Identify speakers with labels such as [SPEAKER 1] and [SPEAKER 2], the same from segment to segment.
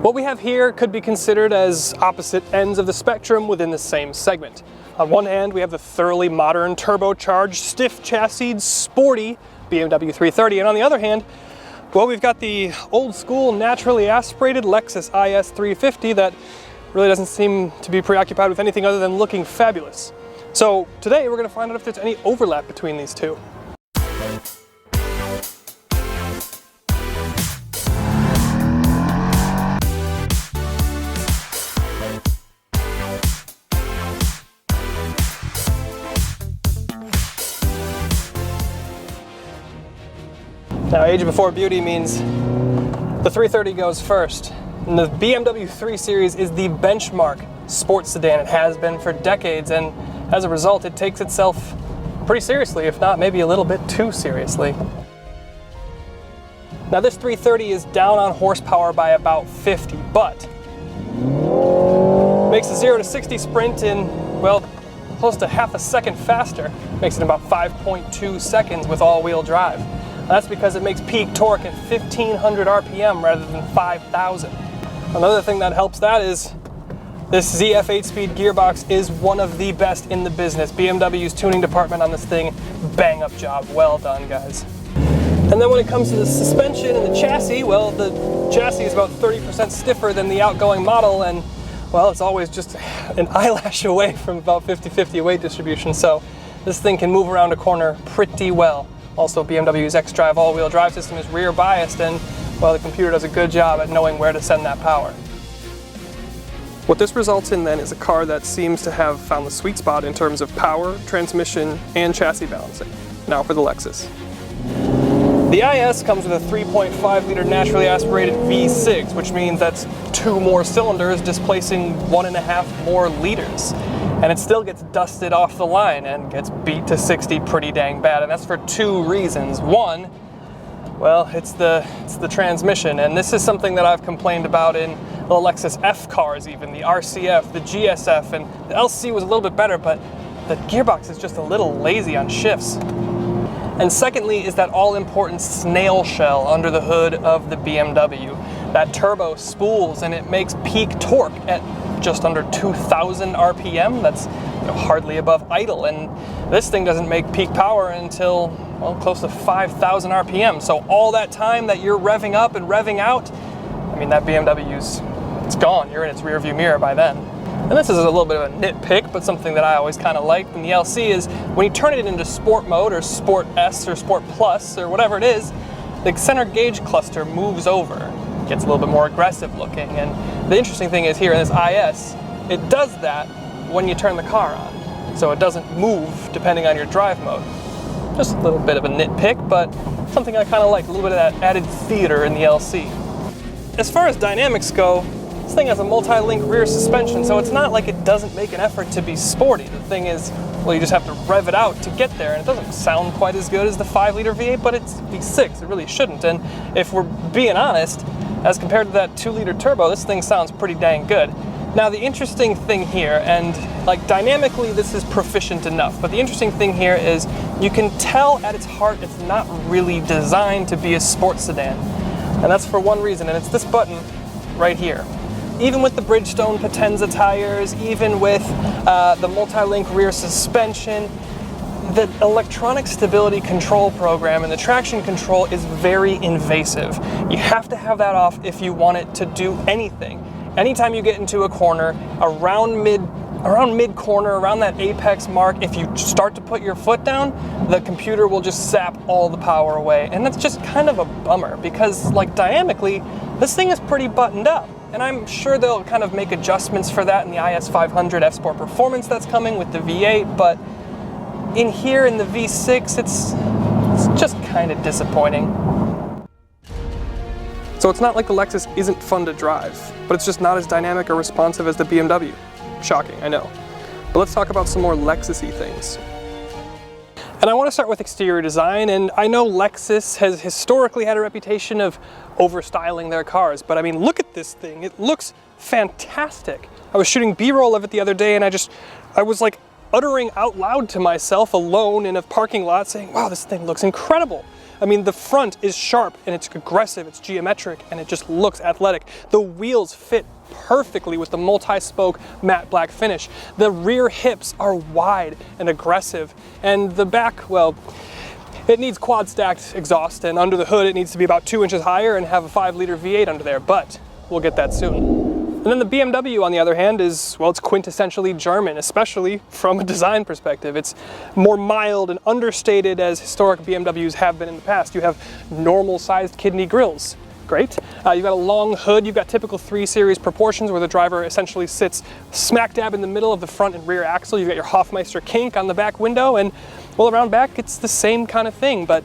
[SPEAKER 1] What we have here could be considered as opposite ends of the spectrum within the same segment. On one hand, we have the thoroughly modern, turbocharged, stiff chassis, sporty BMW 330, and on the other hand, well, we've got the old school, naturally aspirated Lexus IS350 that really doesn't seem to be preoccupied with anything other than looking fabulous. So today we're going to find out if there's any overlap between these two. Now, age before beauty means the 330 goes first. And the BMW 3 Series is the benchmark sports sedan. It has been for decades, and as a result, it takes itself pretty seriously, if not maybe a little bit too seriously. Now, this 330 is down on horsepower by about 50, but makes a 0 to 60 sprint in, well, close to half a second faster. Makes it in about 5.2 seconds with all-wheel drive. That's because it makes peak torque at 1500 RPM rather than 5000. Another thing that helps that is this ZF 8-speed gearbox is one of the best in the business. BMW's tuning department on this thing, bang up job. Well done, guys. And then when it comes to the suspension and the chassis, well, the chassis is about 30% stiffer than the outgoing model, and well, it's always just an eyelash away from about 50-50 weight distribution, so this thing can move around a corner pretty well. Also, BMW's xDrive all-wheel drive system is rear biased, and well, the computer does a good job at knowing where to send that power. What this results in then is a car that seems to have found the sweet spot in terms of power, transmission, and chassis balancing. Now for the Lexus. The IS comes with a 3.5-liter naturally aspirated V6, which means that's 2 more cylinders displacing 1.5 more liters. And it still gets dusted off the line and gets beat to 60 pretty dang bad, and that's for 2 reasons. One, well, it's the transmission, and this is something that I've complained about in the Lexus F cars even, the RCF, the GSF, and the LC was a little bit better, but the gearbox is just a little lazy on shifts. And secondly is that all-important snail shell under the hood of the BMW. That turbo spools and it makes peak torque at just under 2000 RPM. That's hardly above idle, and this thing doesn't make peak power until, well, close to 5000 RPM. So all that time that you're revving up and revving out, I mean, that BMW's, it's gone. You're in its rear view mirror by then. And this is a little bit of a nitpick, but something that I always kind of liked in the LC is when you turn it into Sport mode or Sport S or Sport Plus or whatever it is, the center gauge cluster moves over. It gets a little bit more aggressive looking. And the interesting thing is here in this IS, it does that when you turn the car on. So it doesn't move depending on your drive mode. Just a little bit of a nitpick, but something I kind of like, a little bit of that added theater in the LC. As far as dynamics go, this thing has a multi-link rear suspension, so it's not like it doesn't make an effort to be sporty. The thing is, well, you just have to rev it out to get there, and it doesn't sound quite as good as the 5-liter V8, but it's V6, it really shouldn't. And if we're being honest, as compared to that 2-liter turbo, this thing sounds pretty dang good. Now, the interesting thing here, and like dynamically this is proficient enough, but the interesting thing here is you can tell at its heart it's not really designed to be a sports sedan. And that's for one reason, and it's this button right here. Even with the Bridgestone Potenza tires, even with the multi-link rear suspension, the electronic stability control program and the traction control is very invasive. You have to have that off if you want it to do anything. Anytime you get into a corner, around mid-corner, around that apex mark, if you start to put your foot down, the computer will just sap all the power away. And that's just kind of a bummer because, like, dynamically, this thing is pretty buttoned up. And I'm sure they'll kind of make adjustments for that in the IS500 F-Sport Performance that's coming with the V8, but in here in the V6, it's just kind of disappointing. So it's not like the Lexus isn't fun to drive, but it's just not as dynamic or responsive as the BMW. Shocking, I know. But let's talk about some more Lexus-y things. And I want to start with exterior design, and I know Lexus has historically had a reputation of over-styling their cars, but I mean, look at this thing. It looks fantastic. I was shooting B-roll of it the other day, and I was like uttering out loud to myself alone in a parking lot saying, wow, this thing looks incredible. I mean, the front is sharp and it's aggressive, it's geometric, and it just looks athletic. The wheels fit perfectly with the multi-spoke matte black finish. The rear hips are wide and aggressive, and the back, well, it needs quad stacked exhaust, and under the hood it needs to be about 2 inches higher and have a 5-liter V8 under there, but we'll get that soon. And then the BMW, on the other hand, is, well, it's quintessentially German, especially from a design perspective. It's more mild and understated as historic BMWs have been in the past. You have normal-sized kidney grills. Great. You've got a long hood. You've got typical 3 Series proportions where the driver essentially sits smack dab in the middle of the front and rear axle. You've got your Hofmeister kink on the back window, and, well, around back, it's the same kind of thing. But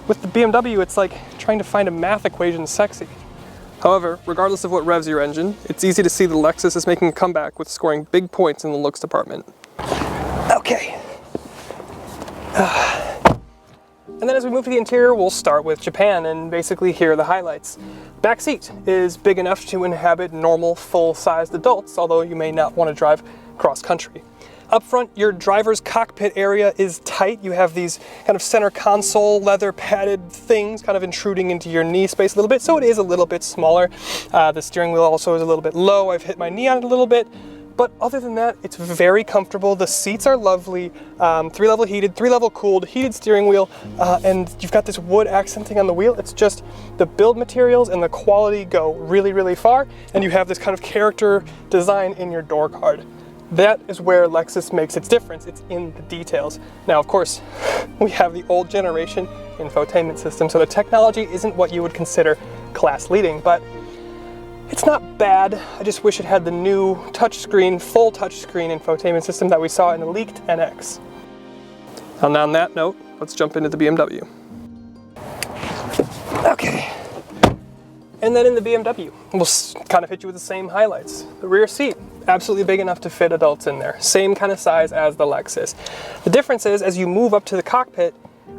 [SPEAKER 1] with the BMW, it's like trying to find a math equation sexy. However, regardless of what revs your engine, it's easy to see the Lexus is making a comeback with scoring big points in the looks department. Okay. And then as we move to the interior, we'll start with Japan, and basically here are the highlights. Back seat is big enough to inhabit normal full-sized adults, although you may not want to drive cross-country. Up front, your driver's cockpit area is tight. You have these kind of center console leather padded things kind of intruding into your knee space a little bit, so it is a little bit smaller. The steering wheel also is a little bit low. I've hit my knee on it a little bit, but other than that, it's very comfortable. The seats are lovely, 3-level heated, 3-level cooled, heated steering wheel, and you've got this wood accenting on the wheel. It's just the build materials and the quality go really, really far, and you have this kind of character design in your door card. That is where Lexus makes its difference. It's in the details. Now, of course, we have the old generation infotainment system, so the technology isn't what you would consider class leading, but it's not bad. I just wish it had the new touchscreen, full touchscreen infotainment system that we saw in the leaked NX. And on that note, let's jump into the BMW. Okay. And then in the BMW, we'll kind of hit you with the same highlights. The rear seat, absolutely big enough to fit adults in there. Same kind of size as the Lexus. The difference is, as you move up to the cockpit,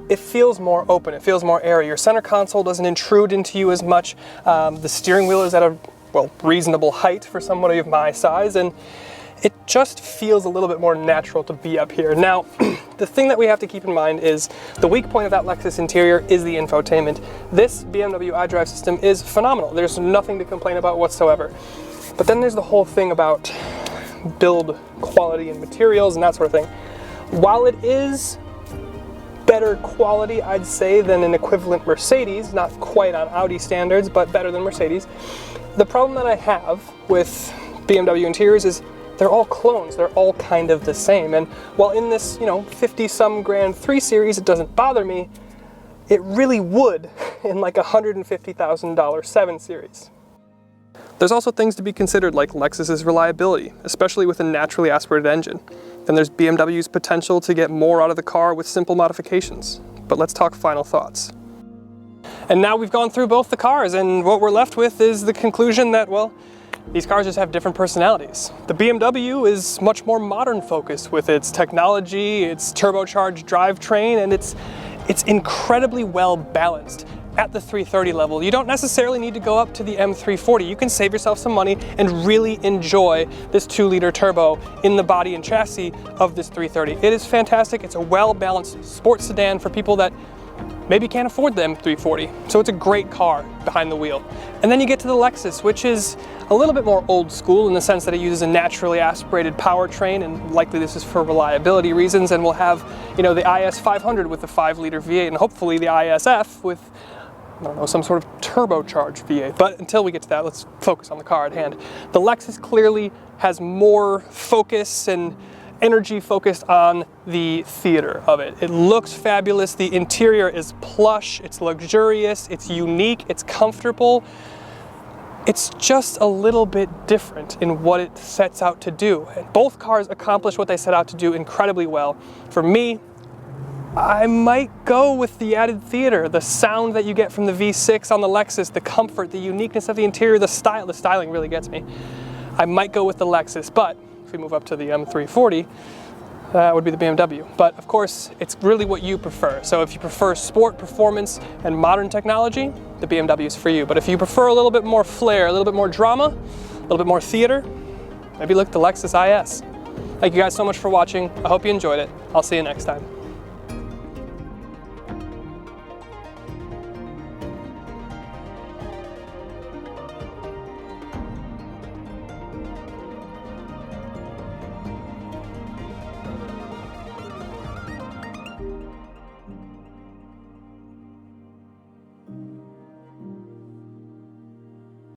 [SPEAKER 1] it feels more open, it feels more airy. Your center console doesn't intrude into you as much. The steering wheel is at a, well, reasonable height for somebody of my size, and it just feels a little bit more natural to be up here. Now, the thing that we have to keep in mind is the weak point of that Lexus interior is the infotainment. This BMW iDrive system is phenomenal. There's nothing to complain about whatsoever. But then there's the whole thing about build quality and materials and that sort of thing. While it is better quality, I'd say, than an equivalent Mercedes, not quite on Audi standards, but better than Mercedes, the problem that I have with BMW interiors is they're all clones. They're all kind of the same. And while in this, 50-some grand 3 Series, it doesn't bother me, it really would in like a $150,000 7 Series. There's also things to be considered like Lexus's reliability, especially with a naturally aspirated engine. Then there's BMW's potential to get more out of the car with simple modifications. But let's talk final thoughts. And now we've gone through both the cars, and what we're left with is the conclusion that, well, these cars just have different personalities. The BMW is much more modern focused with its technology, its turbocharged drivetrain, and it's incredibly well balanced. At the 330 level, you don't necessarily need to go up to the M340. You can save yourself some money and really enjoy this 2-liter turbo in the body and chassis of this 330. It is fantastic. It's a well-balanced sports sedan for people that maybe can't afford the M340. So it's a great car behind the wheel. And then you get to the Lexus, which is a little bit more old school in the sense that it uses a naturally aspirated powertrain, and likely this is for reliability reasons, and we'll have, the IS500 with the 5-liter V8, and hopefully the ISF with, I don't know, some sort of turbocharged V8. But until we get to that, let's focus on the car at hand. The Lexus clearly has more focus and energy focused on the theater of it. It looks fabulous. The interior is plush, it's luxurious, it's unique, it's comfortable. It's just a little bit different in what it sets out to do. And both cars accomplish what they set out to do incredibly well. For me, I might go with the added theater, the sound that you get from the V6 on the Lexus, the comfort, the uniqueness of the interior, the style. The styling really gets me. I might go with the Lexus, but if we move up to the M340, that would be the BMW. But of course, it's really what you prefer. So if you prefer sport, performance, and modern technology, the BMW is for you. But if you prefer a little bit more flair, a little bit more drama, a little bit more theater, maybe look at the Lexus IS. Thank you guys so much for watching. I hope you enjoyed it. I'll see you next time.